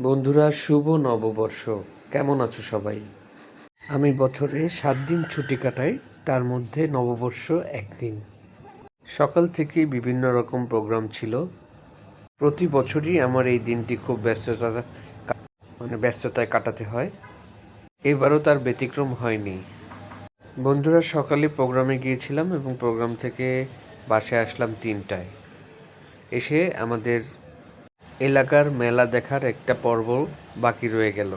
বন্ধুরা, শুভ নববর্ষ। কেমন আছো সবাই? আমি বছরে 7 দিন ছুটি কাটাই, তার মধ্যে নববর্ষ একদিন। সকাল থেকেই বিভিন্ন রকম প্রোগ্রাম ছিল। প্রতি বছরই আমার এই দিনটি খুব ব্যস্ততায় কাটাতে হয়। এবারও তার ব্যতিক্রম হয়নি। বন্ধুরা, সকালে প্রোগ্রামে গিয়েছিলাম এবং প্রোগ্রাম থেকে বাসায় আসলাম 3টায়। এসে আমাদের এলাকার মেলা দেখার একটা পর্ব বাকি রয়ে গেল।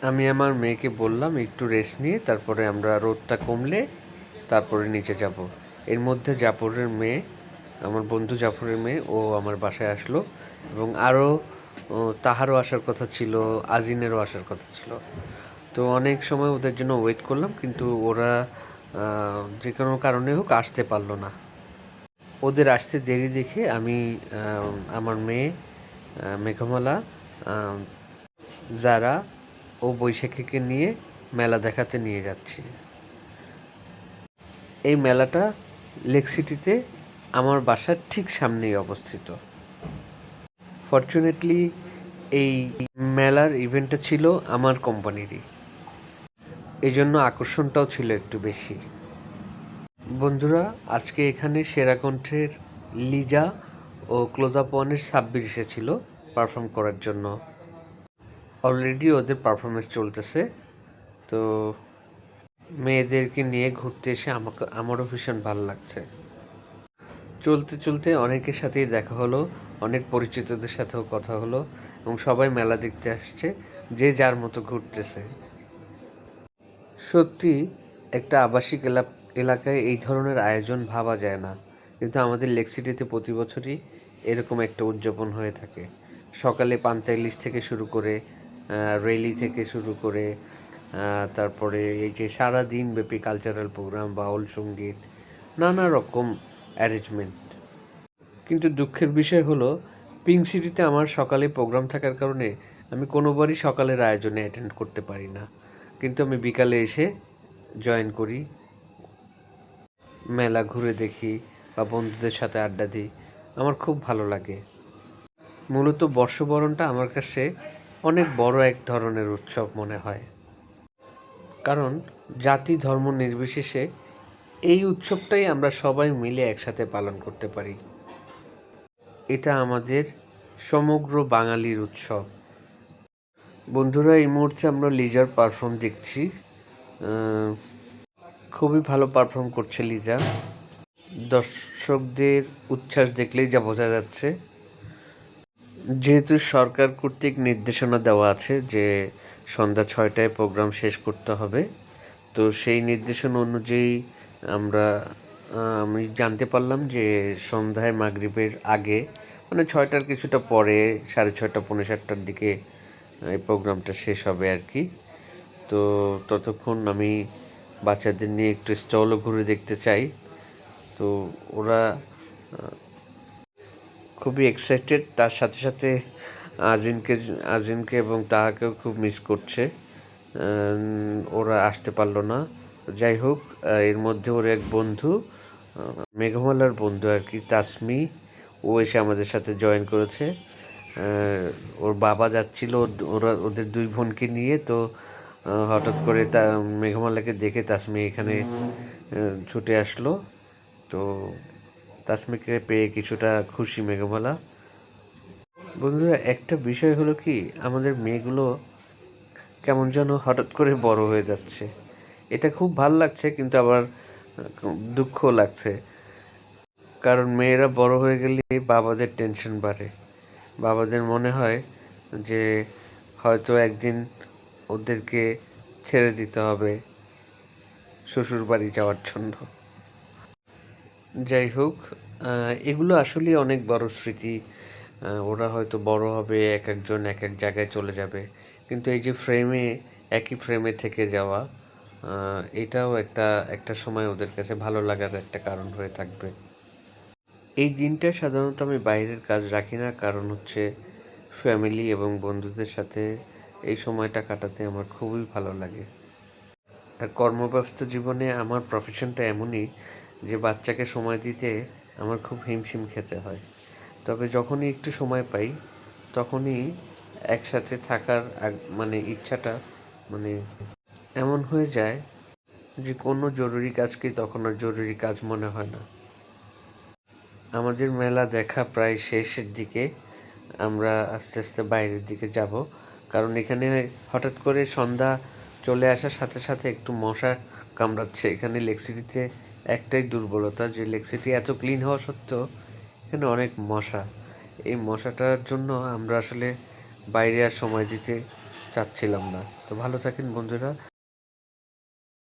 আমি আমার মেয়েকে বললাম একটু রেস্ট নিয়ে তারপরে আমরা রোদটা কমলে তারপরে নিচে যাব। এর মধ্যে আমার বন্ধু জাফরের মেয়ে ও আমার বাসায় আসলো এবং আরও তাহারও আসার কথা ছিল, আজিনেরও আসার কথা ছিল। তো অনেক সময় ওদের জন্য ওয়েট করলাম, কিন্তু ওরা যে কোনো কারণে হোক আসতে পারলো না। ওদের আসতে দেরি দেখে আমি আমার মেয়ে মেঘমালা, যারা ও বৈশাখীকে নিয়ে মেলা দেখাতে নিয়ে যাচ্ছি। এই মেলাটা লেক সিটিতে আমার বাসার ঠিক সামনেই অবস্থিত। ফরচুনেটলি এই মেলার ইভেন্টটা ছিল আমার কোম্পানিরই, এই জন্য আকর্ষণটাও ছিল একটু বেশি। বন্ধুরা, আজকে এখানে সেরাকণ্ঠের লিজা ও ক্লোজ আপ ওয়ানের সাব্বির এসেছিল পারফর্ম করার জন্য। অলরেডি ওদের পারফরমেন্স চলতেছে। তো মেয়েদেরকে নিয়ে ঘুরতে এসে আমারও ভীষণ ভালো লাগছে। চলতে চলতে অনেকের সাথেই দেখা হলো, অনেক পরিচিতদের সাথেও কথা হলো এবং সবাই মেলা দেখতে আসছে, যে যার মতো ঘুরতেছে। সত্যি একটা আবাসিক এলাকায় এই ধরনের আয়োজন ভাবা যায় না, কিন্তু আমাদের লেক সিটিতে প্রতি বছরই এরকম একটা উদযাপন হয়ে থাকে। সকালে পান্তা ইলিশ থেকে শুরু করে রেলি থেকে শুরু করে তারপরে এই যে সারা দিন ব্যাপী কালচারাল প্রোগ্রাম, বাউল সঙ্গীত, নানা রকম অ্যারেঞ্জমেন্ট। কিন্তু দুঃখের বিষয় হলো, পিঙ্ক সিটিতে আমার সকালে প্রোগ্রাম থাকার কারণে আমি কোনোবারই সকালের আয়োজনে অ্যাটেন্ড করতে পারি না, কিন্তু আমি বিকালে এসে জয়েন করি, মেলা ঘুরে দেখি বা বন্ধুদের সাথে আড্ডা দিই। আমার খুব ভালো লাগে। মূলত বর্ষবরণটা আমার কাছে অনেক বড় এক ধরনের উৎসব মনে হয়, কারণ জাতি ধর্ম নির্বিশেষে এই উৎসবটাই আমরা সবাই মিলে একসাথে পালন করতে পারি। এটা আমাদের সমগ্র বাঙালির উৎসব। বন্ধুরা, এই মুহূর্তে আমরা লিজার পারফর্ম দেখছি। খুবই ভালো পারফর্ম করছে লিজা। দর্শকদের উচ্ছ্বাস দেখলেই যা বোঝা যাচ্ছে। যেহেতু সরকার কর্তৃক নির্দেশনা দেওয়া আছে যে সন্ধ্যা 6টায় প্রোগ্রাম শেষ করতে হবে, তো সেই নির্দেশনা অনুযায়ী আমি জানতে পারলাম যে সন্ধ্যায় মাগরিবের আগে, মানে 6টার কিছুটা পরে, 6:30 পৌনে 7টার দিকে এই প্রোগ্রামটা শেষ হবে আর কি। তো ততক্ষণ আমি বাচ্চাদের নিয়ে একটু স্টলও ঘুরে দেখতে চাই। তো ওরা খুবই এক্সাইটেড, তার সাথে সাথে আজিনকে এবং তাহাকেও খুব মিস করছে। ওরা আসতে পারলো না। যাই হোক, এর মধ্যে ওর এক বন্ধু, মেঘমালার বন্ধু আর কি, তাসমি, ও এসে আমাদের সাথে জয়েন করেছে। ওর বাবা যাচ্ছিল ওদের দুই বোনকে নিয়ে, তো হঠাৎ করে মেঘমালাকে দেখে তাসমি এখানে ছুটে আসলো। তো তাসমিকে পেয়ে কিছুটা খুশি মেঘমালা। বন্ধুরা, একটা বিষয় হলো কি, আমাদের মেয়েগুলো কেমন যেন হঠাৎ করে বড় হয়ে যাচ্ছে। এটা খুব ভাল লাগছে, কিন্তু আবার দুঃখ লাগছে, কারণ মেয়েরা বড় হয়ে গেলে বাবাদের টেনশন বাড়ে। বাবাদের মনে হয় যে হয়তো একদিন ওদেরকে ছেড়ে দিতে হবে শ্বশুর বাড়ি যাওয়ার জন্য। যাই হোক, এগুলো আসলে অনেক বড় স্মৃতি। ওরা হয়তো বড় হবে, এক একজন এক এক জায়গায় চলে যাবে, কিন্তু এই যে একই ফ্রেমে থেকে যাওয়া, এটাও একটা একটা সময় ওদের কাছে ভালো লাগার একটা কারণ হয়ে থাকবে। এই দিনটা সাধারণত আমি বাইরের কাজ রাখি না, কারণ হচ্ছে ফ্যামিলি এবং বন্ধুদের সাথে এই সময়টা কাটাতে আমার খুবই ভালো লাগে। আর কর্মব্যস্ত জীবনে আমার প্রফেশনটা এমনই যে বাচ্চাকে সময় দিতে আমার খুব হিমশিম খেতে হয়। তবে যখনই একটু সময় পাই তখনই একসাথে থাকার মানে ইচ্ছাটা মানে এমন হয়ে যায় যে কোনো জরুরি কাজকে তখন আর জরুরি কাজ মনে হয় না। আমাদের মেলা দেখা প্রায় শেষের দিকে। আমরা আস্তে আস্তে বাইরের দিকে যাব, কারণ এখানে হঠাৎ করে সন্ধ্যা চলে আসার সাথে সাথে একটু মশা কামড়াচ্ছে। এখানে লেক সিটিতে একটাই দুর্বলতা, যে লেক সিটি এত ক্লিন হওয়া সত্ত্বেও এখানে অনেক মশা। এই মশাটার জন্য আমরা আসলে বাইরে আর সময় দিতে চাচ্ছিলাম না। তো ভালো থাকেন বন্ধুরা।